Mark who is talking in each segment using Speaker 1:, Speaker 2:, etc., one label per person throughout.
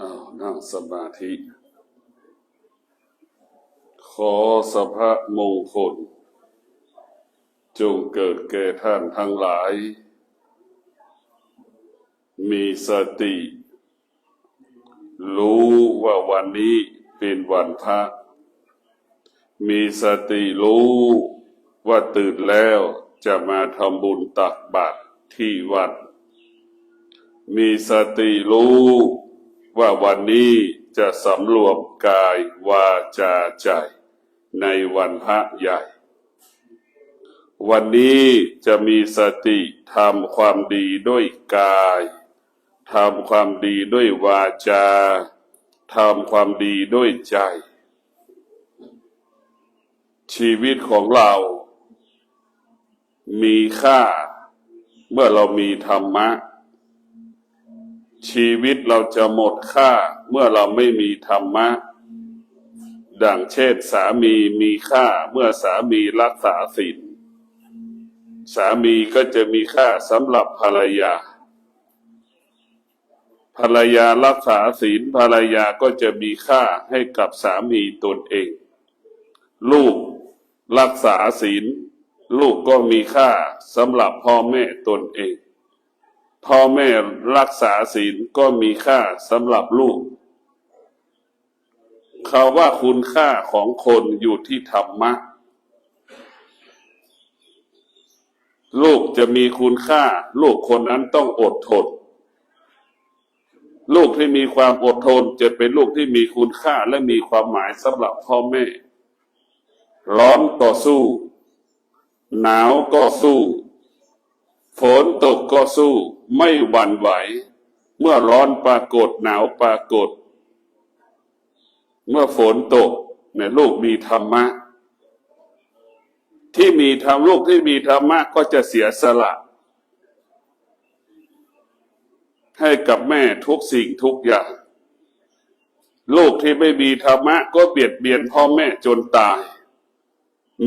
Speaker 1: นั่งสมาธิขอสภะมงคลจงเกิดแก่ท่านทั้งหลายมีสติรู้ว่าวันนี้เป็นวันพระมีสติรู้ว่าตื่นแล้วจะมาทำบุญตักบาตรที่วัดมีสติรู้ว่าวันนี้จะสำรวมกายวาจาใจในวันพระใหญ่วันนี้จะมีสติทำความดีด้วยกายทำความดีด้วยวาจาทำความดีด้วยใจชีวิตของเรามีค่าเมื่อเรามีธรรมะชีวิตเราจะหมดค่าเมื่อเราไม่มีธรรมะดังเช่นสามีมีค่าเมื่อสามีรักษาศีลสามีก็จะมีค่าสำหรับภรรยาภรรยารักษาศีลภรรยาก็จะมีค่าให้กับสามีตนเองลูกรักษาศีลลูกก็มีค่าสำหรับพ่อแม่ตนเองพ่อแม่รักษาศีลก็มีค่าสำหรับลูกเขาว่าคุณค่าของคนอยู่ที่ธรรมะลูกจะมีคุณค่าลูกคนนั้นต้องอดทนลูกที่มีความอดทนจะเป็นลูกที่มีคุณค่าและมีความหมายสำหรับพ่อแม่ร้อนก็สู้หนาวก็สู้ฝนตกก็สู้ไม่หวั่นไหวเมื่อร้อนปรากฏหนาวปรากฏเมื่อฝนตกเนี่ยลูกมีธรรมะที่มีธรรมลูกที่มีธรรมะก็จะเสียสละให้กับแม่ทุกสิ่งทุกอย่างลูกที่ไม่มีธรรมะก็เบียดเบียนพ่อแม่จนตาย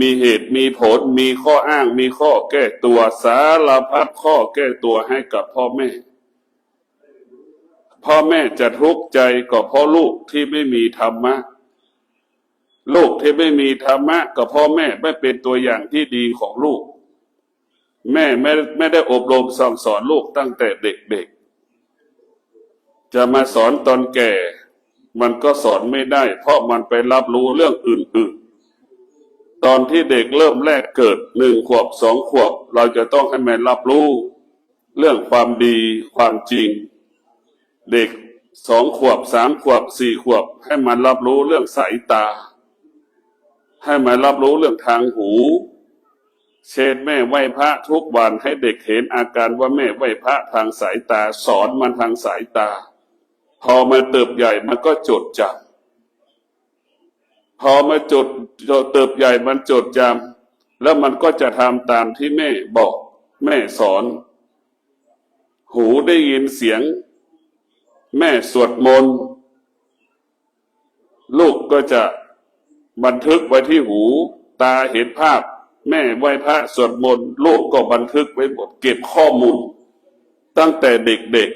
Speaker 1: มีเหตุมีผลมีข้ออ้างมีข้อแก้ตัวสารพัดข้อแก้ตัวให้กับพ่อแม่พ่อแม่จะทุกข์ใจก็เพราะลูกที่ไม่มีธรรมะลูกที่ไม่มีธรรมะก็พ่อแม่ไม่เป็นตัวอย่างที่ดีของลูกแม่ไม่ได้อบรมสั่งสอนลูกตั้งแต่เด็กๆจะมาสอนตอนแก่มันก็สอนไม่ได้เพราะมันไปรับรู้เรื่องอื่นๆตอนที่เด็กเริ่มแรกเกิด1 ขวบ2 ขวบเราจะต้องให้มันรับรู้เรื่องความดีความจริงเด็ก2 ขวบ3 ขวบ4 ขวบให้มันรับรู้เรื่องสายตาให้มันรับรู้เรื่องทางหูเช่นแม่ไหว้พระทุกวันให้เด็กเห็นอาการว่าแม่ไหว้พระทางสายตาสอนมันทางสายตาพอมันเติบใหญ่มันก็จดจำพอมาเติบใหญ่มันจดจำแล้วมันก็จะทำตามที่แม่บอกแม่สอนหูได้ยินเสียงแม่สวดมนต์ลูกก็จะบันทึกไว้ที่หูตาเห็นภาพแม่ไหว้พระสวดมนต์ลูกก็บันทึกไว้หมดเก็บข้อมูลตั้งแต่เด็ก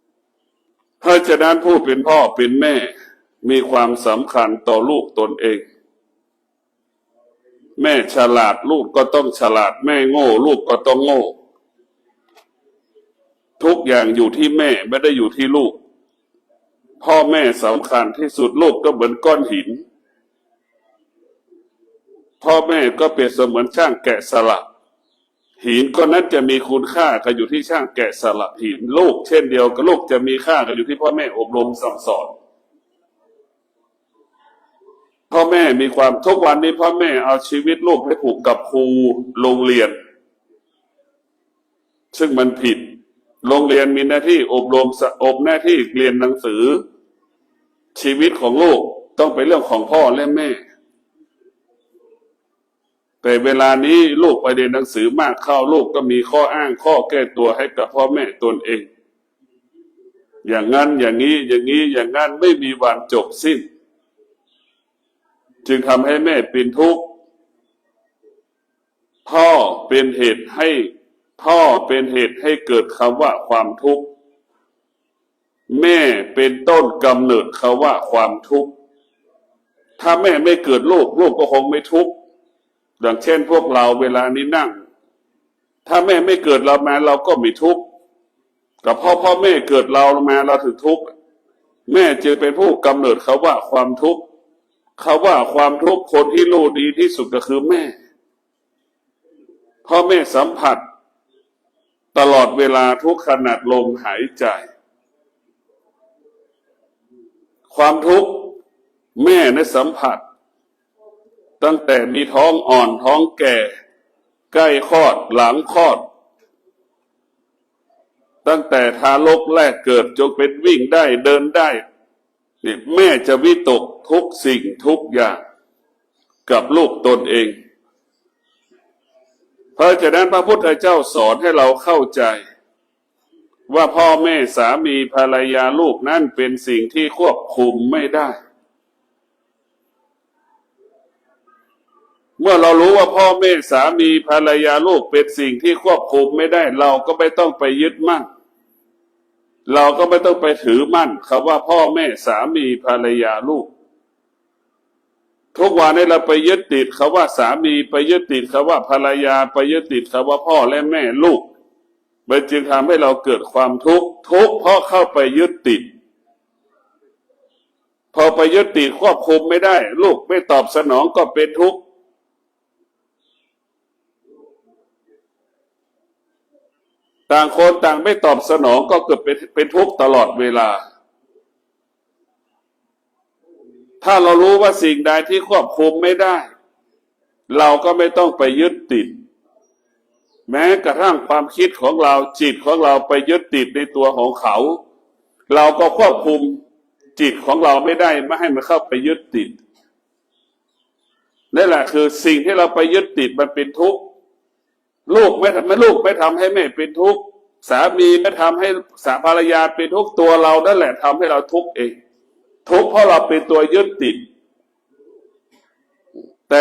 Speaker 1: ๆเพราะฉะนั้นผู้เป็นพ่อเป็นแม่มีความสำคัญต่อลูกตนเองแม่ฉลาดลูกก็ต้องฉลาดแม่โง่ลูกก็ต้องโง่ทุกอย่างอยู่ที่แม่ไม่ได้อยู่ที่ลูกพ่อแม่สำคัญที่สุดลูกก็เหมือนก้อนหินพ่อแม่ก็เปรียบเสมือนช่างแกะสลักหินก้อนนั้นจะมีคุณค่าก็อยู่ที่ช่างแกะสลักหินลูกเช่นเดียวกับลูกจะมีค่าก็อยู่ที่พ่อแม่อบรมสั่งสอนพ่อแม่มีความทุกวันนี้พ่อแม่เอาชีวิตลูกไปผูกกับครูโรงเรียนซึ่งมันผิดโรงเรียนมีหน้าที่อบรมหน้าที่เรียนหนังสือชีวิตของลูกต้องเป็นเรื่องของพ่อและแม่แต่เวลานี้ลูกไปเรียนหนังสือมากเข้าลูกก็มีข้ออ้างข้อแก้ตัวให้กับพ่อแม่ตนเองอย่างนั้นอย่างนี้อย่างนี้อย่างนั้นไม่มีวันจบสิ้นจึงทำให้แม่เป็นทุกข์พ่อเป็นเหตุให้เกิดคำว่าความทุกข์ แม่เป็นต้นกำเนิดเขาว่าความทุกข์ถ้าแม่ไม่เกิดลูกลูกก็คงไม่ทุกข์ดังเช่นพวกเราเวลานี้นั่งถ้าแม่ไม่เกิดเรามาเราก็ไม่ทุกข์ก็เพราะพ่อแม่เกิดเรามาเราถึงทุกข์แม่จึงเป็นผู้กำเนิดเขาว่าความทุกข์เขาว่าความทุกข์คนที่รู้ดีที่สุดก็คือแม่พ่อแม่สัมผัสตลอดเวลาทุกขณะลมหายใจความทุกข์แม่ได้สัมผัสตั้งแต่มีท้องอ่อนท้องแก่ใกล้คลอดหลังคลอดตั้งแต่ทารกแรกเกิดจนเป็นวิ่งได้เดินได้นี่แม่จะวิตกทุกสิ่งทุกอย่างกับลูกตนเองเพราะฉะนั้นพระพุทธเจ้าสอนให้เราเข้าใจว่าพ่อแม่สามีภรรยาลูกนั่นเป็นสิ่งที่ควบคุมไม่ได้เมื่อเรารู้ว่าพ่อแม่สามีภรรยาลูกเป็นสิ่งที่ควบคุมไม่ได้เราก็ไม่ต้องไปยึดมั่นเราก็ไม่ต้องไปถือมั่นคำว่าพ่อแม่สามีภรรยาลูกทุกวันนี้เราไปยึดติดคำว่าสามีไปยึดติดคำว่าภรรยาไปยึดติดคำว่าพ่อและแม่ลูกมันจึงทำให้เราเกิดความทุกข์เพราะเข้าไปยึดติดพอไปยึดติดควบคุมไม่ได้ลูกไม่ตอบสนองก็เป็นทุกข์ต่างคนต่างไม่ตอบสนองก็เกิดเป็นทุกข์ตลอดเวลาถ้าเรารู้ว่าสิ่งใดที่ควบคุมไม่ได้เราก็ไม่ต้องไปยึดติดแม้กระทั่งความคิดของเราจิตของเราไปยึดติดในตัวของเขาเราก็ควบคุมจิตของเราไม่ได้ไม่ให้มันเข้าไปยึดติดนั่นแหละคือสิ่งที่เราไปยึดติดมันเป็นทุกข์ลูกไม่ทำให้แม่เป็นทุกข์สามีไม่ทำให้ภรรยาเป็นทุกข์ตัวเรานั่นแหละทำให้เราทุกข์เองทุกข์เพราะเราเป็นตัวยึดติดแต่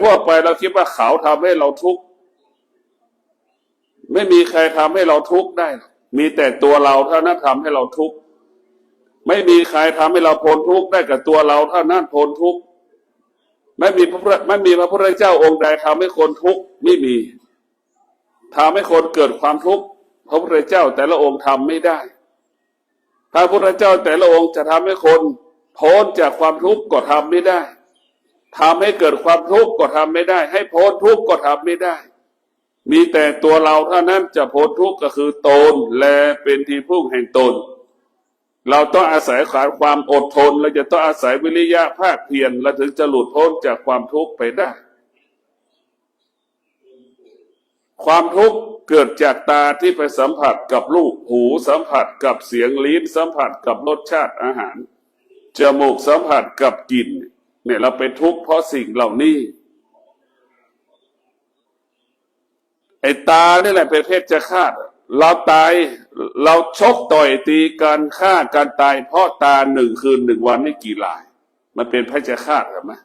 Speaker 1: ทั่วไปเราคิดว่าเขาทำให้เราทุกข์ไม่มีใครทำให้เราทุกข์ได้มีแต่ตัวเราเท่านั้นทำให้เราทุกข์ไม่มีใครทำให้เราพ้นทุกข์ได้กับตัวเราเท่านั้นพ้นทุกข์ไม่มีพระพุทธเจ้าองค์ใดทำให้คนทุกข์ไม่มีทำให้คนเกิดความทุกข์พระพุทธเจ้าแต่ละองค์ทำไม่ได้พระพุทธเจ้าแต่ละองค์จะทำให้คนพ้นจากความทุกข์ก็ทำไม่ได้ทำให้เกิดความทุกข์ก็ทำไม่ได้ให้พ้นทุกข์ก็ทำไม่ได้มีแต่ตัวเราเท่านั้นจะพ้นทุกข์ก็คือตนและเป็นที่พึ่งแห่งตนเราต้องอาศัยความอดทนเราจะต้องอาศัยวิริยะภาคเพียรเราถึงจะหลุดพ้นจากความทุกข์ไปได้ความทุกข์เกิดจากตาที่ไปสัมผัสกับรูปหูสัมผัสกับเสียงลิ้นสัมผัสกับรสชาติอาหารจมูกสัมผัสกับกลิ่นเนี่ยเราเป็นทุกข์เพราะสิ่งเหล่านี้ไอ้ตานี่แหละเป็นเพชฌฆาตเราตายเราชกต่อยตีกันฆ่ากันตายเพราะตาหนึ่งคืนหนึ่งวันไม่กี่ลายมันเป็นเพชฌฆาตหรือไม่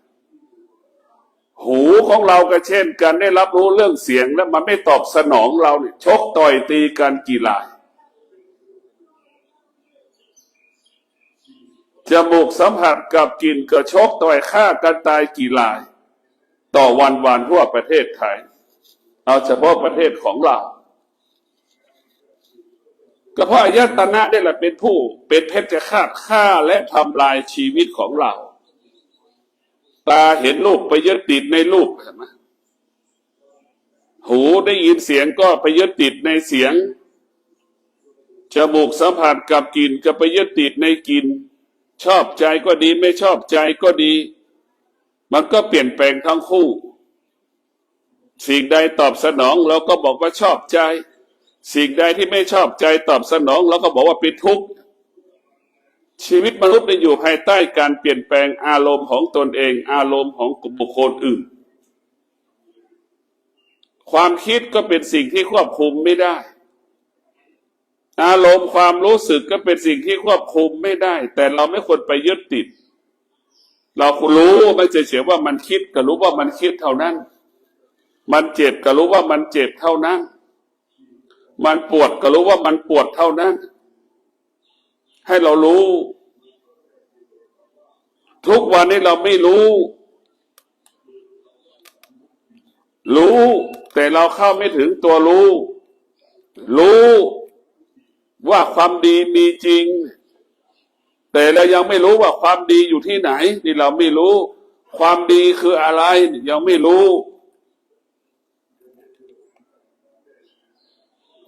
Speaker 1: หูของเราก็เช่นกันได้รับรู้เรื่องเสียงแล้วมันไม่ตอบสนองเราเนี่ยชกต่อยตีกันกี่ลายจมูกสัมผัสกับกลิ่นก็ชกต่อยฆ่ากันตายกี่ลายต่อวันทั่วประเทศไทยเอาเฉพาะประเทศของเราก็เพราะอายตนะนี่แหละเป็นผู้เป็นเพชฌฆาตฆ่าและทำลายชีวิตของเราตาเห็นรูปไปยึดติดในรูปใช่ไหมหูได้ยินเสียงก็ไปยึดติดในเสียงจมูกสัมผัสกับกลิ่นก็ไปยึดติดในกลิ่นชอบใจก็ดีไม่ชอบใจก็ดีมันก็เปลี่ยนแปลงทั้งคู่สิ่งใดตอบสนองเราก็บอกว่าชอบใจสิ่งใดที่ไม่ชอบใจตอบสนองเราก็บอกว่าเป็นทุกข์ชีวิตมนุษย์อยู่ภายใต้การเปลี่ยนแปลงอารมณ์ของตนเองอารมณ์ของบุคคลอื่นความคิดก็เป็นสิ่งที่ควบคุมไม่ได้อารมณ์ความรู้สึกก็เป็นสิ่งที่ควบคุมไม่ได้แต่เราไม่ควรไปยึดติดเรารู้ไม่เฉยๆว่ามันคิดก็รู้ว่ามันคิดเท่านั้นมันเจ็บก็รู้ว่ามันเจ็บเท่านั้นมันปวดก็รู้ว่ามันปวดเท่านั้น ให้เรารู้ ทุกวันนี้เราไม่รู้ แต่เราเข้าไม่ถึงตัวรู้ว่าความดีมีจริงแต่เรายังไม่รู้ว่าความดีอยู่ที่ไหนนี่เราไม่รู้ความดีคืออะไรยังไม่รู้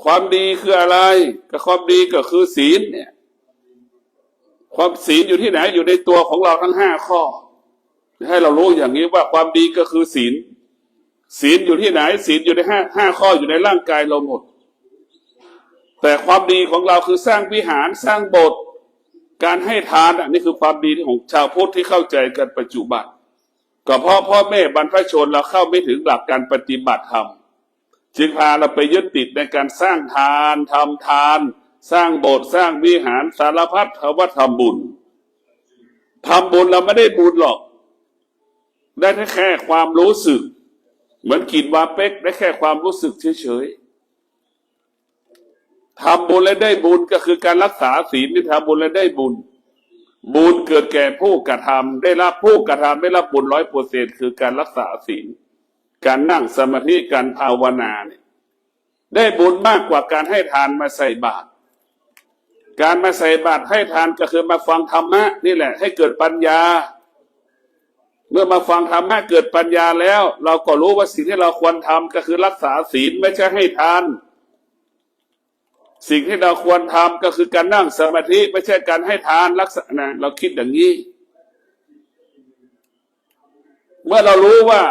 Speaker 1: ความดีคืออะไรก็ความดีก็คือศีลเนี่ยความศีลอยู่ที่ไหนอยู่ในตัวของเราทั้ง5 ข้อให้เรารู้อย่างนี้ว่าความดีก็คือศีลอยู่ที่ไหนศีลอยู่ในห้าข้ออยู่ในร่างกายเราหมดแต่ความดีของเราคือสร้างวิหารสร้างโบสถ์การให้ทานนี่คือความดีของชาวพุทธที่เข้าใจกันปัจจุบันก็เพราะพ่อแม่บรรพชนเราเข้าไม่ถึงหลักการปฏิบัติธรรมจึงพาเราไปยึดติดในการสร้างทานทำทานสร้างโบสถ์สร้างวิหารสารพัดคำว่าทำบุญเราไม่ได้บุญหรอกได้แค่ความรู้สึกเหมือนกินวาเป๊กได้แค่ความรู้สึกเฉยๆทำบุญและได้บุญก็คือการรักษาศีลที่ทำบุญและได้บุญเกิดแก่ผู้กระทำได้รับผู้กระทำได้รับบุญ100%คือการรักษาศีลการนั่งสมาธิการภาวนาเนี่ยได้บุญมากกว่าการให้ทานมาใส่บาตรการมาใส่บาตรให้ทานก็คือมาฟังธรรมะนี่แหละให้เกิดปัญญาเมื่อมาฟังธรรมะเกิดปัญญาแล้วเราก็รู้ว่าสิ่งที่เราควรทำก็คือรักษาศีลไม่ใช่ให้ทานสิ่งที่เราควรทำก็คือการนั่งสมาธิไม่ใช่การให้ทานรักษานะเราคิดอย่างนี้เมื่อเรารู้ว่า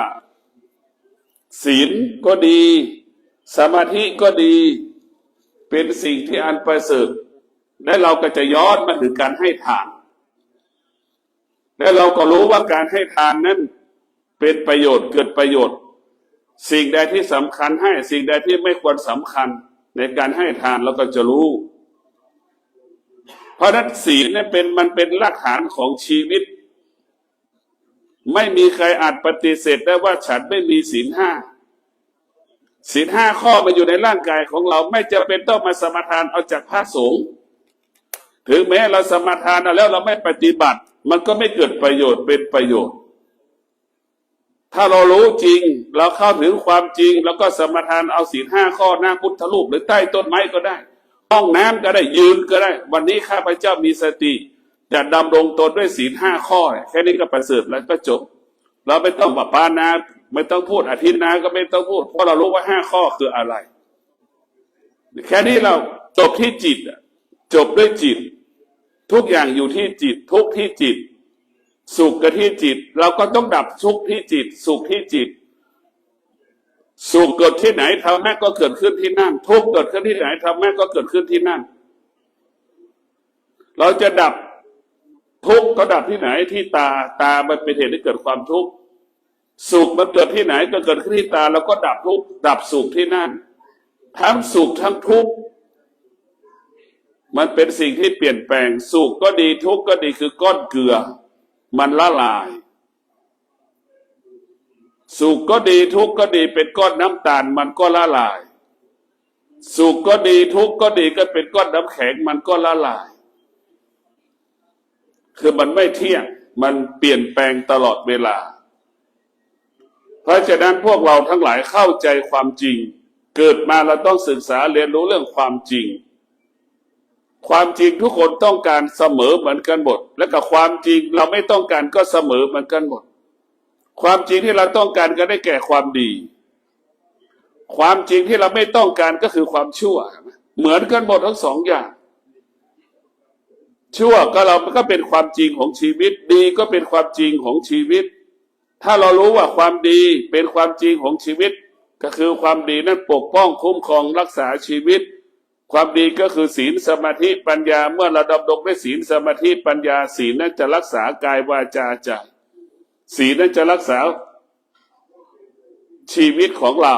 Speaker 1: ศีลก็ดีสมาธิก็ดีเป็นสิ่งที่อันประเสริฐและเราก็จะย้อนมาถึงการให้ทานและเราก็รู้ว่าการให้ทานนั้นเป็นประโยชน์เกิดประโยชน์สิ่งใดที่สำคัญให้สิ่งใดที่ไม่ควรสำคัญในการให้ทานเราก็จะรู้เพราะนั้นศีลเนี่ยมันเป็นรากฐานของชีวิตไม่มีใครอาจปฏิเสธได้ว่าฉันไม่มีศีล 5ข้อมาอยู่ในร่างกายของเราไม่จำเป็นต้องมาสมาทานเอาจากพระสงฆ์ถึงแม้เราสมาทานแล้วเราไม่ปฏิบัติมันก็ไม่เกิดประโยชน์เป็นประโยชน์ถ้าเรารู้จริงเราเข้าถึงความจริงแล้วก็สมาทานเอาศีล 5ข้อหน้าพุทธรูปหรือใต้ต้นไม้ก็ได้ห้องน้ำก็ได้ยืนก็ได้วันนี้ข้าพเจ้ามีสติจะดำรงตนด้วยศีล 5ข้อแค่นี้ก็ประเสริฐแล้วก็จบเราไม่ต้องปานาไม่ต้องพูดอธินาก็ไม่ต้องพูดเพราะเรารู้ว่า5ข้อคืออะไรแค่นี้เราจบที่จิตจบด้วยจิตทุกอย่างอยู่ที่จิตทุกที่จิตสุขกับที่จิตเราก็ต้องดับทุกข์ที่จิตสุขที่จิตสุขเกิดที่ไหนธรรมะก็เกิดขึ้นที่นั่นทุกข์เกิดขึ้นที่ไหนธรรมะก็เกิดขึ้นที่นั่นเราจะดับทุกข์ก็ดับที่ไหนที่ตามันเป็นเหตุให้เกิดความทุกข์สุขมันเกิดที่ไหนก็เกิดขึ้นที่ตาแล้วก็ดับทุกข์ดับสุขที่นั่นทั้งสุขทั้งทุกข์มันเป็นสิ่งที่เปลี่ยนแปลงสุขก็ดีทุกข์ก็ดีคือก้อนเกลือมันละลายสุขก็ดีทุกข์ก็ดีเป็นก้อนน้ำตาลมันก็ละลายสุขก็ดีทุกข์ก็ดีก็เป็นก้อนน้ำแข็งมันก็ละลายคือมันไม่เที่ยงมันเปลี่ยนแปลงตลอดเวลาเพราะฉะนั้นพวกเราทั้งหลายเข้าใจความจริงเกิดมาเราต้องศึกษาเรียนรู้เรื่องความจริงความจริงทุกคนต้องการเสมอเหมือนกันหมดและกับความจริงเราไม่ต้องการก็เสมอเหมือนกันหมดความจริงที่เราต้องการก็ได้แก่ความดีความจริงที่เราไม่ต้องการก็คือความชั่วเหมือนกันหมดทั้ง2อย่างชั่วก็ก็เป็นความจริงของชีวิตดีก็เป็นความจริงของชีวิตถ้าเรารู้ว่าความดีเป็นความจริงของชีวิตก็คือความดีนั้นปกป้องคุ้มครองรักษาชีวิตความดีก็คือศีลสมาธิปัญญาเมื่อเราดำรงด้วยศีลสมาธิปัญญาศีลนั้นจะรักษากายวาจาใจศีลนั้นจะรักษาชีวิตของเรา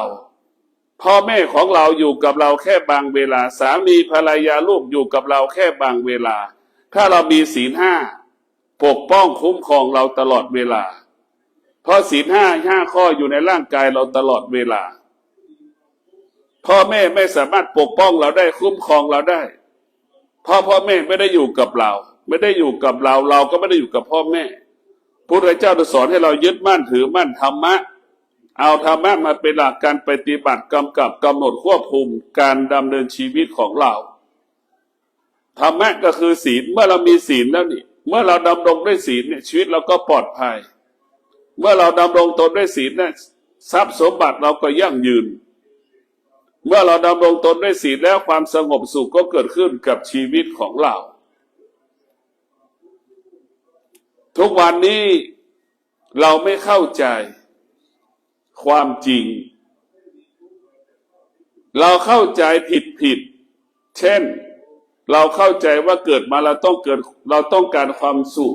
Speaker 1: พ่อแม่ของเราอยู่กับเราแค่บางเวลาสามีภรรยาลูกอยู่กับเราแค่บางเวลาถ้าเรามีศีล 5ปกป้องคุ้มครองเราตลอดเวลาเพราะศีล 5ข้ออยู่ในร่างกายเราตลอดเวลาพ่อแม่ไม่สามารถปกป้องเราได้คุ้มครองเราได้ พ่อแม่ไม่ได้อยู่กับเราไม่ได้อยู่กับเราเราก็ไม่ได้อยู่กับพ่อแม่พระพุทธเจ้าสอนให้เรายึดมั่นถือมั่นธรรมะเอาธรรมะมาเป็นหลักการปฏิบัติกำกับกำหนดควบคุมการดำเนินชีวิตของเราธรรมะก็คือศีลเมื่อเรามีศีลแล้วนี่เมื่อเราดำรงด้วยศีลเนี่ยชีวิตเราก็ปลอดภัยเมื่อเราดำรงตนด้วยศีลเนี่ยทรัพย์สมบัติเราก็ยั่งยืนเมื่อเราดำรงตนด้วยศีลแล้วความสงบสุขก็เกิดขึ้นกับชีวิตของเราทุกวันนี้เราไม่เข้าใจความจริงเราเข้าใจผิดเช่นเราเข้าใจว่าเกิดมาเราต้องการความสุข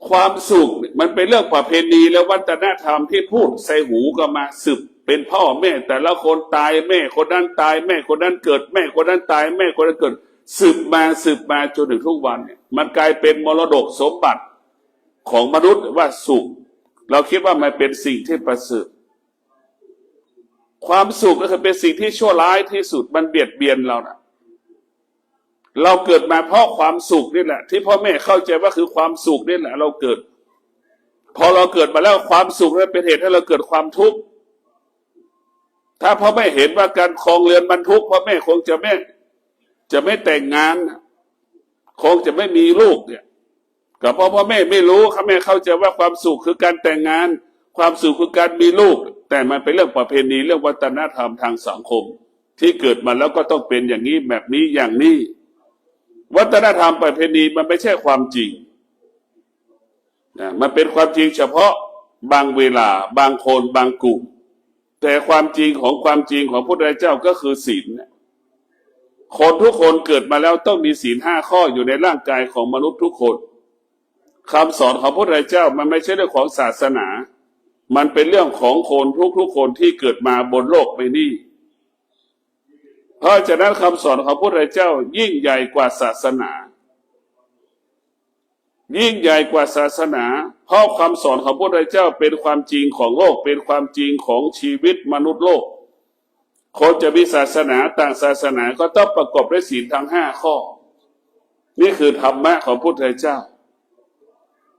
Speaker 1: ความสุขมันเป็นเรื่องประเพณีและวัฒนธรรมที่พูดใส่หูกันมาสืบเป็นพ่อแม่แต่ละคนตายแม่คนนั้นตายแม่คนนั้นเกิดแม่คนนั้นตายแม่คนนั้นเกิดสืบมาจนถึงทุกวันเนี่ยมันกลายเป็นมรดกสมบัติของมนุษย์ว่าสุขเราคิดว่ามันเป็นสิ่งที่ประเสริฐความสุขก็คือเป็นสิ่งที่ชั่วร้ายที่สุดมันเบียดเบียนเรานะเราเกิดมาเพราะความสุขนี่แหละที่พ่อแม่เข้าใจว่าคือความสุขนี่แหละเราเกิดพอเราเกิดมาแล้วความสุขนั้นเป็นเหตุให้เราเกิดความทุกข์ถ้าพ่อแม่เห็นว่าการครองเรือนมันทุกข์พ่อแม่คงจะไม่แต่งงานคงจะไม่มีลูกเนี่ยก็เพราะพ่อแม่ไม่รู้พ่อแม่เข้าใจว่าความสุขคือการแต่งงานความสุขคือการมีลูกแต่มันเป็นเรื่องประเพณีเรื่องวัฒนธรรมทางสังคมที่เกิดมาแล้วก็ต้องเป็นอย่างนี้แบบนี้อย่างนี้วัฒนธรรมประเพณีมันไม่ใช่ความจริงมันเป็นความจริงเฉพาะบางเวลาบางคนบางกลุ่มแต่ความจริงของพระพุทธเจ้าก็คือศีลคนทุกคนเกิดมาแล้วต้องมีศีล5 ข้ออยู่ในร่างกายของมนุษย์ทุกคนคำสอนของพระพุทธเจ้ามันไม่ใช่เรื่องของศาสนามันเป็นเรื่องของคนทุกคนที่เกิดมาบนโลกใบนี้เพราะฉะนั้นคำสอนของพระพุทธเจ้ายิ่งใหญ่กว่าศาสนายิ่งใหญ่กว่าศาสนาเพราะคำสอนของพระพุทธเจ้าเป็นความจริงของโลกเป็นความจริงของชีวิตมนุษย์โลกคนจะมีศาสนาต่างศาสนาก็ต้องประกอบด้วยศีลทั้ง5 ข้อนี่คือธรรมะของพระพุทธเจ้า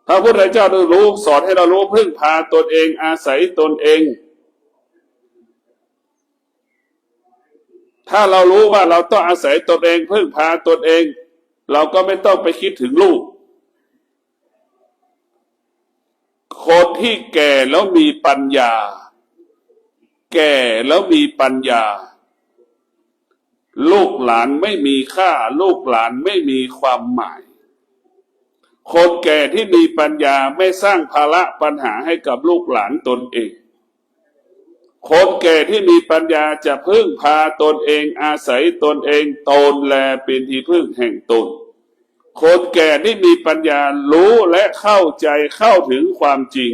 Speaker 1: พระพุทธเจ้าได้รู้สอนให้เรารู้พึ่งพาตนเองอาศัยตนเองถ้าเรารู้ว่าเราต้องอาศัยตนเองพึ่งพาตนเองเราก็ไม่ต้องไปคิดถึงลูกคนที่แก่แล้วมีปัญญาแก่แล้วมีปัญญาลูกหลานไม่มีค่าลูกหลานไม่มีความหมายคนแก่ที่มีปัญญาไม่สร้างภาระปัญหาให้กับลูกหลานตนเองคนแก่ที่มีปัญญาจะพึ่งพาตนเองอาศัยตนเองตนแลเป็นที่พึ่งแห่งตนคนแก่ที่มีปัญญารู้และเข้าใจเข้าถึงความจริง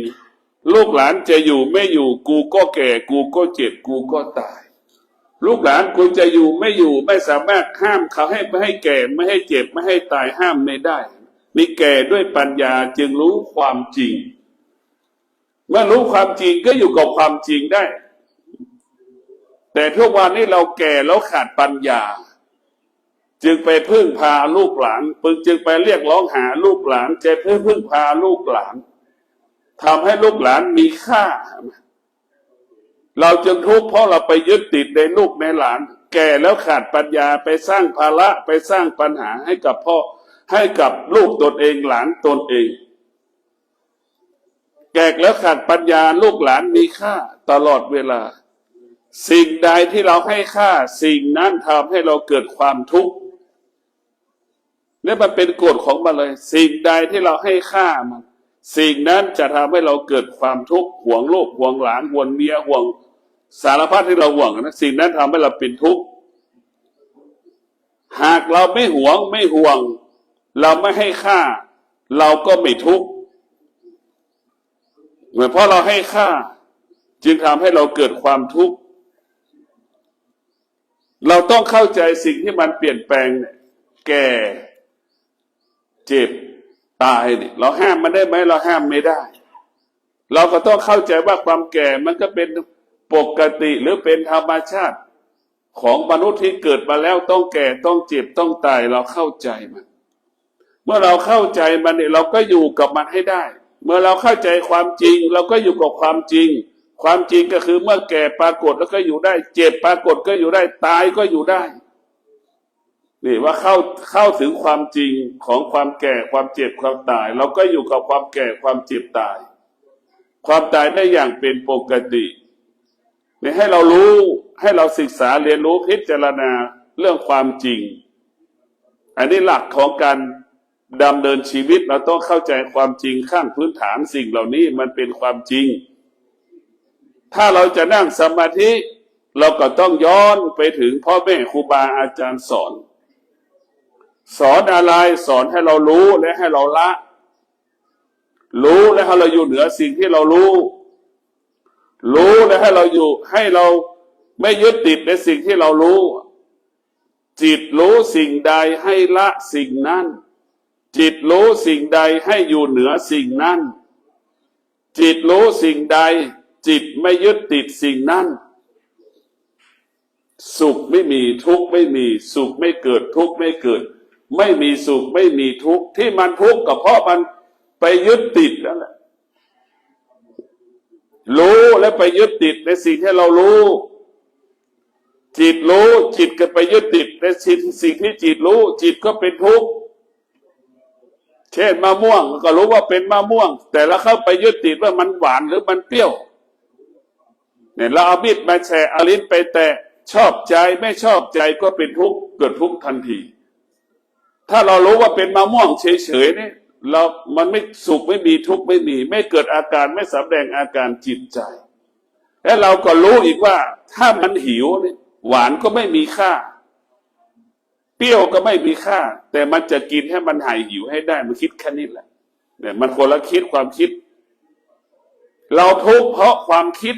Speaker 1: ลูกหลานจะอยู่ไม่อยู่กูก็แก่กูก็เจ็บกูก็ตายลูกหลานคุณจะอยู่ไม่อยู่ไม่สามารถห้ามเขาให้ไม่ให้แก่ไม่ให้เจ็บไม่ให้ตายห้ามไม่ได้นี่แก่ด้วยปัญญาจึงรู้ความจริงเมื่อรู้ความจริงก็อยู่กับความจริงได้แต่ทุกวันนี้เราแก่แล้วขาดปัญญาจึงไปพึ่งพาลูกหลานจึงไปเรียกร้องหาลูกหลานจะพึ่งพาลูกหลานทำให้ลูกหลานมีค่าเราจึงทุกข์เพราะเราไปยึดติดในลูกในหลานแก่แล้วขาดปัญญาไปสร้างภาระไปสร้างปัญหาให้กับพ่อให้กับลูกตนเองหลานตนเองแก่แล้วขาดปัญญาลูกหลานมีค่าตลอดเวลาสิ่งใดที่เราให้ค่าสิ่งนั้นทำให้เราเกิดความทุกข์นี่มันเป็นกฎของมันเลยสิ่งใดที่เราให้ค่ามันสิ่งนั้นจะทำให้เราเกิดความทุกข์ห่วงลูกห่วงหลานห่วงเมียห่วงสารพัดที่เราห่วงนะสิ่งนั้นทำให้เราเป็นทุกข์หากเราไม่ห่วงเราไม่ให้ค่าเราก็ไม่ทุกข์เพราะเราให้ค่าจึงทำให้เราเกิดความทุกข์เราต้องเข้าใจสิ่งที่มันเปลี่ยนแปลงแก่เจ็บตายเนี่ยเราห้ามมันได้ไหมเราห้ามไม่ได้เราก็ต้องเข้าใจว่าความแก่มันก็เป็นปกติหรือเป็นธรรมชาติ ของมนุษย์ที่เกิดมาแล้วต้องแก่ต้องเจ็บต้องตายเราเข้าใจมันเมื่อเราเข้าใจมันเนี่ยเราก็อยู่กับมันให้ได้ เมื่อเราเข้าใจความจริงเราก็อยู่กับความจริงความจริงก็คือเมื่อแก่ปรากฏแล้วก็อยู่ได้เจ็บปรากฏก็อยู่ได้ตายก็อยู่ได้นี่ว่าเข้าถึงความจริงของความแก่ความเจ็บความตายเราก็อยู่กับความแก่ความเจ็บตายความตายได้อย่างเป็นปกตินี่ให้เรารู้ให้เราศึกษาเรียนรู้พิจารณาเรื่องความจริงอันนี้หลักของการดำเนินชีวิตเราต้องเข้าใจความจริงขั้นพื้นฐานสิ่งเหล่านี้มันเป็นความจริงถ้าเราจะนั่งสมาธิเราก็ต้องย้อนไปถึงพ่อแม่ครูบาอาจารย์สอนอะไรสอนให้เรารู้และให้เราละรู้และให้เราอยู่เหนือสิ่งที่เรารู้และให้เราอยู่ให้เราไม่ยึดติดในสิ่งที่เรารู้จิตรู้สิ่งใดให้ละสิ่งนั้นจิตรู้สิ่งใดให้อยู่เหนือสิ่งนั้นจิตรู้สิ่งใดจิตไม่ยึดติดสิ่งนั้นสุขไม่มีทุกข์ไม่มีสุขไม่เกิดทุกข์ไม่เกิดไม่มีสุขไม่มีทุกข์ที่มันทุกข์ก็เพราะมันไปยึดติดนั่นแหละรู้และไปยึดติดในสิ่งที่เรารู้จิตรู้จิตก็ไปยึดติดในสิ่งที่จิตรู้จิตก็เป็นทุกข์เช่นมะม่วงก็รู้ว่าเป็นมะม่วงแต่แล้วเข้าไปยึดติดว่ามันหวานหรือมันเปรี้ยวเนี่ยเราเอามีดมาแฉเอาลิ้นไปแตะชอบใจไม่ชอบใจก็เป็นทุกข์เกิดทุกข์ทันทีถ้าเรารู้ว่าเป็นมะม่วงเฉยๆเนี่ยมันไม่สุขไม่มีทุกข์ไม่มีไม่เกิดอาการไม่แสดงอาการจิตใจและเราก็รู้อีกว่าถ้ามันหิวเนี่ยหวานก็ไม่มีค่าเปรี้ยวก็ไม่มีค่าแต่มันจะกินให้มันหายหิวให้ได้มันคิดแค่นี้แหละเนี่ยมันคนละคิดความคิดเราทุกข์เพราะความคิด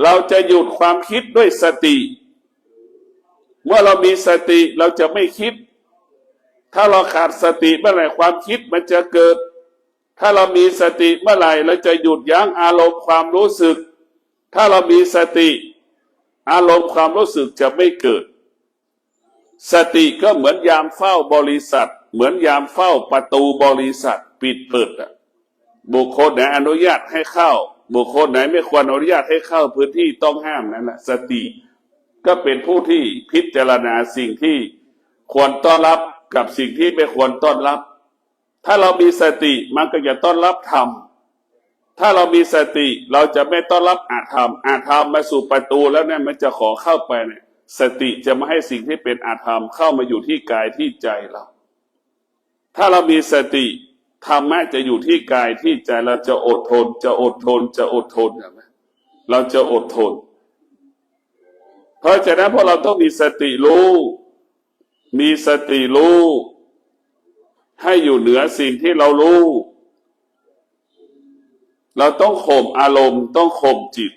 Speaker 1: เราจะหยุดความคิดด้วยสติเมื่อเรามีสติเราจะไม่คิดถ้าเราขาดสติเมื่อไหร่ความคิดมันจะเกิดถ้าเรามีสติเมื่อไหร่เราจะหยุดยั้งอารมณ์ความรู้สึกถ้าเรามีสติอารมณ์ความรู้สึกจะไม่เกิดสติก็เหมือนยามเฝ้าบริษัทเหมือนยามเฝ้าประตูบริษัทปิดเปิดบุคคลไหนอนุญาตให้เข้าบุคคลไหนไม่ควรอนุญาตให้เข้าพื้นที่ต้องห้ามนั่นแหละสติก็เป็นผู้ที่พิจารณาสิ่งที่ควรต้อนรับกับสิ่งที่ไม่ควรต้อนรับถ้าเรามีสติมันก็จะต้อนรับธรรมถ้าเรามีสติเราจะไม่ต้อนรับอาธรรมมาสู่ประตูแล้วเนี่ยมันจะขอเข้าไปเนี่ยสติจะไม่ให้สิ่งที่เป็นอาธรรมเข้ามาอยู่ที่กายที่ใจเราถ้าเรามีสติธรรมะจะอยู่ที่กายที่ใจเราจะอดทนเราจะอดทนเพราะฉะนั้นพวกเราต้องมีสติรู้ให้อยู่เหนือสิ่งที่เรารู้เราต้องข่มอารมณ์ต้องข่มจิต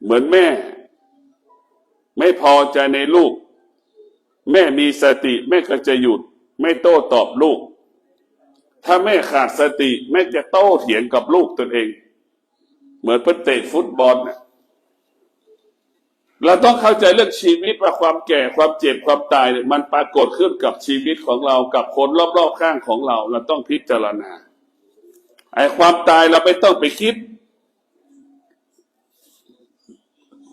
Speaker 1: เหมือนแม่ไม่พอใจในลูกแม่มีสติแม่ก็จะหยุดไม่โต้ตอบลูกถ้าแม่ขาดสติแม่จะโต้เถียงกับลูกตนเองเหมือนเตะฟุตบอลนะเราต้องเข้าใจเรื่องชีวิตว่าความแก่ความเจ็บความตายเนี่ยมันปรากฏขึ้นกับชีวิตของเรากับคนรอบๆข้างของเราต้องพิจารณาไอ้ความตายเราไม่ต้องไปคิด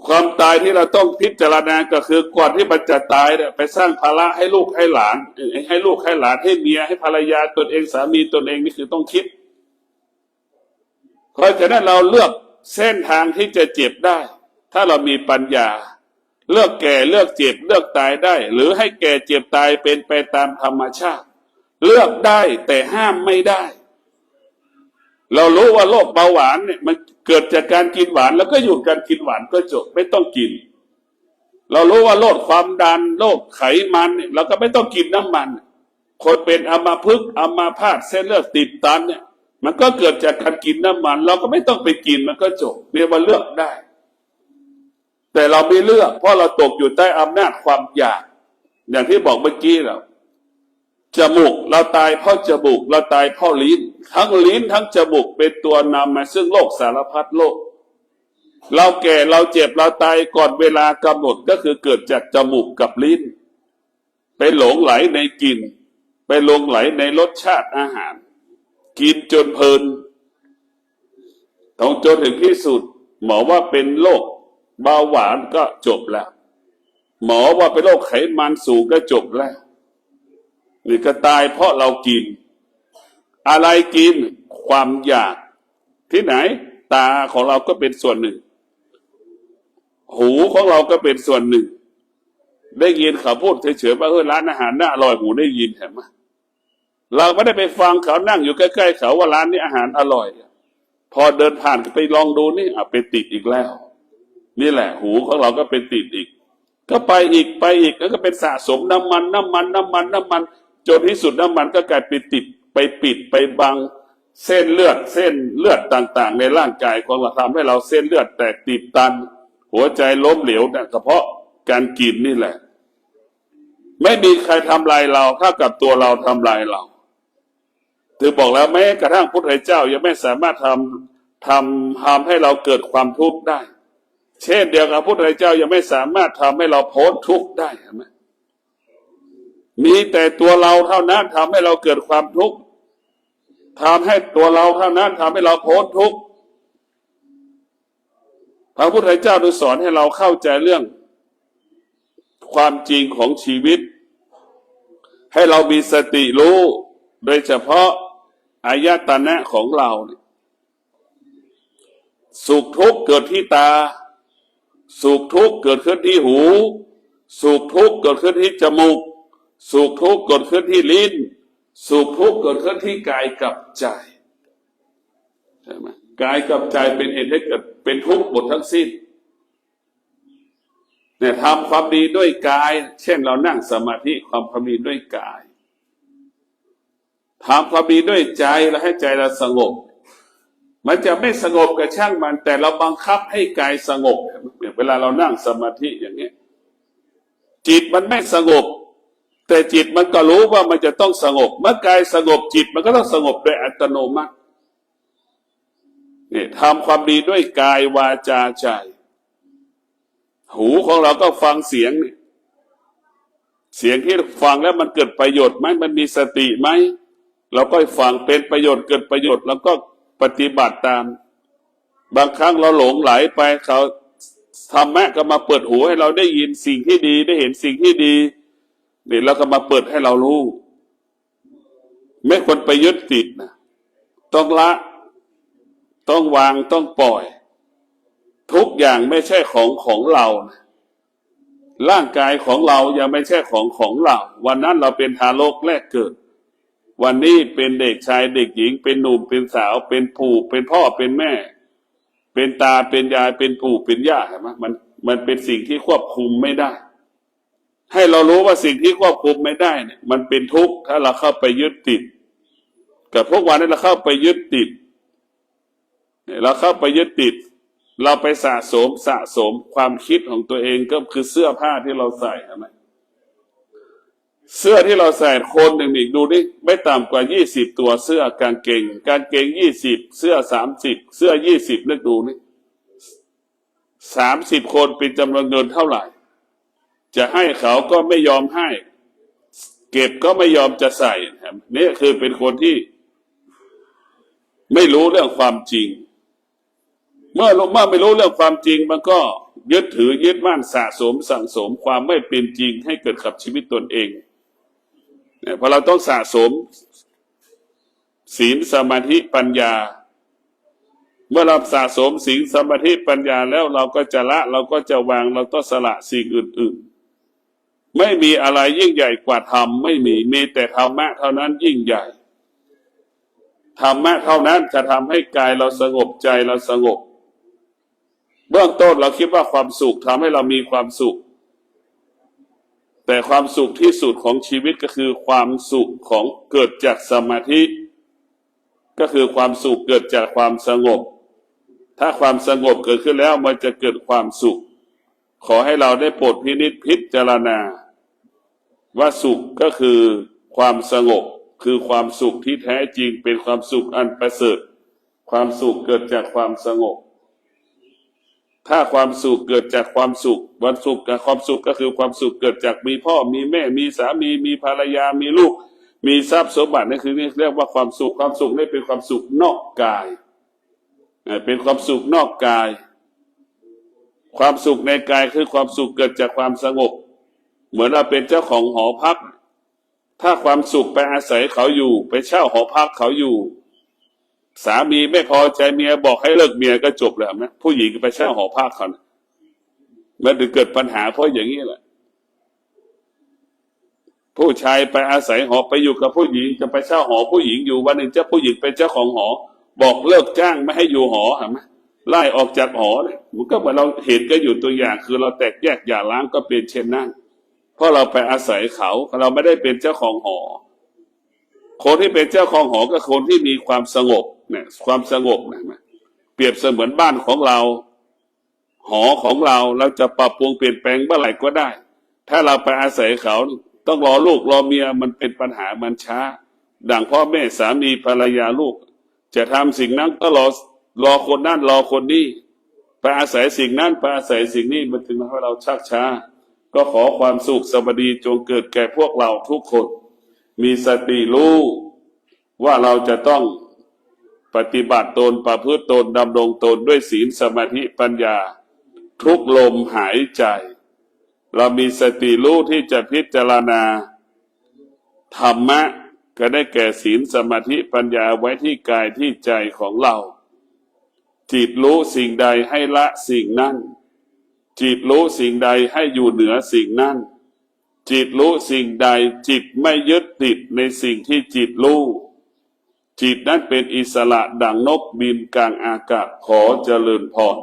Speaker 1: ความตายที่เราต้องพิจารณาก็คือก่อนที่มันจะตายเนี่ยไปสร้างภาระให้ลูกให้หลานให้เมียให้ภรรยาตนเองสามีตนเองนี่คือต้องคิดเพราะฉะนั้นเราเลือกเส้นทางที่จะเจ็บได้ถ้าเรามีปัญญาเลือกแก่เลือกเจ็บเลือกตายได้หรือให้แก่เจ็บตายเป็นไปตามธรรมชาติเลือกได้แต่ห้ามไม่ได้เรารู้ว่าโรคเบาหวานเนี่ยมันเกิดจากการกินหวานแล้วก็หยุดการกินหวานก็จบไม่ต้องกินเรารู้ว่าโรคความดันโรคไขมันเนี่ยเราก็ไม่ต้องกินน้ำมันคนเป็นอัมพฤกษ์อัมพาตเส้นเลือดตีบตันเนี่ยมันก็เกิดจากการกินน้ำมันเราก็ไม่ต้องไปกินมันก็จบเรียกว่าเลือกได้แต่เราไม่เลือกเพราะเราตกอยู่ใต้อำนาจความอยากอย่างที่บอกเมื่อกี้เราจมูกเราตายเพราะจมูกเราตายเพราะลิ้นทั้งลิ้นทั้งจมูกเป็นตัวนำมาซึ่งโรคสารพัดโรค เราแก่เราเจ็บเราตายก่อนเวลากำหนดก็คือเกิดจากจมูกกับลิ้นไปหลงไหลในกลิ่นไปหลงไหลในรสชาติอาหารกินจนเพลินต้องจนถึงที่สุดหมอว่าเป็นโรคเบาหวานก็จบแล้วหมอว่าเป็นโรคไขมันสูงก็จบแล้วนี่ก็ตายเพราะเรากินอะไรกินความอยากที่ไหนตาของเราก็เป็นส่วนหนึ่งหูของเราก็เป็นส่วนหนึ่งได้ยินเขาพูดเฉยๆว่าร้านอาหารน่าอร่อยหูได้ยินเห็นไหมเราไม่ได้ไปฟังเขานั่งอยู่ใกล้ๆเขาว่าร้านนี้อาหารอร่อยพอเดินผ่านไปลองดูนี่ไปติดอีกแล้วนี่แหละหูของเราก็เป็นติดอีกก็ไปอีกแล้วก็เป็นสะสมน้ำมันจนที่สุดน้ำมันก็กลายเป็นติดไปปิดไปบังเส้นเลือดต่างๆในร่างกายของเราทำให้เราเส้นเลือดแตกตีบตันหัวใจล้มเหลวเนี่ยก็เพราะการกินนี่แหละไม่มีใครทำลายเราเท่ากับตัวเราทำลายเราถือบอกแล้วแม้กระทั่งพระพุทธเจ้ายังไม่สามารถทำให้เราเกิดความทุกข์ได้เช่นเดียวกับพระพุทธเจ้ายังไม่สามารถทำให้เราพ้นทุกข์ได้ใช่ไหมมีแต่ตัวเราเท่านั้นทำให้เราเกิดความทุกข์ทำให้ตัวเราเท่านั้นทำให้เราพ้นทุกข์พระพุทธเจ้าได้สอนให้เราเข้าใจเรื่องความจริงของชีวิตให้เรามีสติรู้โดยเฉพาะอายตนะของเราสุขทุกข์เกิดที่ตาสุขทุกข์เกิดขึ้นที่หูสุขทุกข์เกิดขึ้นที่จมูกสุขทุกข์เกิดขึ้นที่ลิ้นสุขทุกข์เกิดขึ้นที่กายกับใจใช่ไหมกายกับใจเป็นเหตุให้เกิดเป็นทุกข์หมดทั้งสิ้นเนี่ยทำความดีด้วยกายเช่นเรานั่งสมาธิความดีด้วยกายทำความดีด้วยใจแล้วให้ใจเราสงบมันจะไม่สงบกับช่างมันแต่เราบังคับให้กายสงบเวลาเรานั่งสมาธิอย่างนี้จิตมันไม่สงบแต่จิตมันก็รู้ว่ามันจะต้องสงบเมื่อกายสงบจิตมันก็ต้องสงบโดยอัตโนมัติเนี่ยทำความดีด้วยกายวาจาใจหูของเราก็ฟังเสียงเสียงที่ฟังแล้วมันเกิดประโยชน์ไหมมันมีสติไหมเราก็ฟังเป็นประโยชน์เกิดประโยชน์แล้วก็ปฏิบัติตามบางครั้งเราหลงไหลไปเขาธรรมะก็มาเปิดหูให้เราได้ยินสิ่งที่ดีได้เห็นสิ่งที่ดีนี่แล้วก็มาเปิดให้เรารู้ไม่ควรไปยึดติดนะต้องละต้องวางต้องปล่อยทุกอย่างไม่ใช่ของเรานะร่างกายของเรายังไม่ใช่ของเราวันนั้นเราเป็นทารกแรกเกิดวันนี้เป็นเด็กชายเด็กหญิงเป็นหนุ่มเป็นสาวเป็นปู่เป็นพ่อเป็นแม่เป็นตาเป็นยายเป็นปู่เป็นย่าเห็นไหมมันเป็นสิ่งที่ควบคุมไม่ได้ให้เรารู้ว่าสิ่งที่ควบคุมไม่ได้เนี่ยมันเป็นทุกข์ถ้าเราเข้าไปยึดติดกับพวกวันนี้เราเข้าไปยึดติดเราเข้าไปยึดติดเราไปสะสมความคิดของตัวเองก็คือเสื้อผ้าที่เราใส่ใช่ไหมเสื้อที่เราใส่คนหนึ่งอีกดูดิไม่ต่ำกว่า20ตัวเสื้อกางเกง20เสื้อ30เสื้อ20นึกดูนี่30คนเป็นจำนวนเงินเท่าไหร่จะให้เขาก็ไม่ยอมให้เก็บก็ไม่ยอมจะใส่นี่คือเป็นคนที่ไม่รู้เรื่องความจริงเมื่อไม่รู้เรื่องความจริงมันก็ยึดถือยึดมั่นสะสมสั่งสมความไม่เป็นจริงให้เกิดกับชีวิตตนเองเพราะเราต้องสะสมศีลสมาธิปัญญาเมื่อเราสะสมศีลสมาธิปัญญาแล้วเราก็จะละเราก็จะวางเราต้องสละสิ่งอื่นๆไม่มีอะไรยิ่งใหญ่กว่าธรรมไม่มีแต่ธรรมะเท่านั้นยิ่งใหญ่ธรรมะเท่านั้นจะทำให้กายเราสงบใจเราสงบเบื้องต้นเราคิดว่าความสุขทำให้เรามีความสุขแต่ความสุขที่สุดของชีวิตก็คือความสุขของเกิดจากสมาธิก็คือความสุขเกิดจากความสงบถ้าความสงบเกิดขึ้นแล้วมันจะเกิดความสุขขอให้เราได้โปรดพิจารณาว่าสุขก็คือความสงบคือความสุขที่แท้จริงเป็นความสุขอันประเสริฐความสุขเกิดจากความสงบ ถ้าความสุขเกิดจากความสุขวันสุขกับความสุขก็คือความสุขเกิดจากมีพ่อมีแม่มีสามีมีภรรยามีลูกมีทรัพย์สมบัตินั่นคือเรียกว่าความสุขความสุขนี่เป็นความสุขนอกกายเป็นความสุขนอกกายความสุขในกายคือความสุขเกิดจากความสงบเหมือนเราเป็นเจ้าของหอพักถ้าความสุขไปอาศัยเขาอยู่ไปเช่าหอพักเขาอยู่สามีไม่พอใจเมียบอกให้เลิกเมียก็จบแล้วนะผู้หญิงไปเช่าหอพักเขามันถึงเกิดปัญหาเพราะอย่างนี้แหละผู้ชายไปอาศัยหอไปอยู่กับผู้หญิงจะไปเช่าหอผู้หญิงอยู่วันหนึ่งเจ้าผู้หญิงเป็นเจ้าของหอบอกเลิกจ้างไม่ให้อยู่หอเห็นไหมไล่ออกจากหอเนี่ยมันก็เหมือนเราเห็นก็อยู่ตัวอย่างคือเราแตกแยกหย่าร้างก็เป็นเช่นนั้นเพราะเราไปอาศัยเขาเราไม่ได้เป็นเจ้าของหอคนที่เป็นเจ้าของหอก็คนที่มีความสงบเนี่ยความสงบนะเปรียบเสมือนบ้านของเราหอของเราจะปรับปรุงเปลี่ยนแปลงเมื่อไหร่ก็ได้ถ้าเราไปอาศัยเขาต้องรอลูกรอเมียมันเป็นปัญหามันช้าดังพ่อแม่สามีภรรยาลูกจะทำสิ่งนั้นก็รอคนนั้นรอคนนี้ไปอาศัยสิ่งนั้นไปอาศัยสิ่งนี้มันถึงทำให้เราชักช้าก็ขอความสุขสวัสดีจงเกิดแก่พวกเราทุกคนมีสติรู้ว่าเราจะต้องปฏิบัติตนประพฤติตนดำรงตนด้วยศีลสมาธิปัญญาทุกลมหายใจเรามีสติรู้ที่จะพิจารณาธรรมะก็ได้แก่ศีลสมาธิปัญญาไว้ที่กายที่ใจของเราจิตรู้สิ่งใดให้ละสิ่งนั้นจิตรู้สิ่งใดให้อยู่เหนือสิ่งนั้นจิตรู้สิ่งใดจิตไม่ยึดติดในสิ่งที่จิตรู้จิตนั้นเป็นอิสระดังนกบินกลางอากาศขอเจริญพร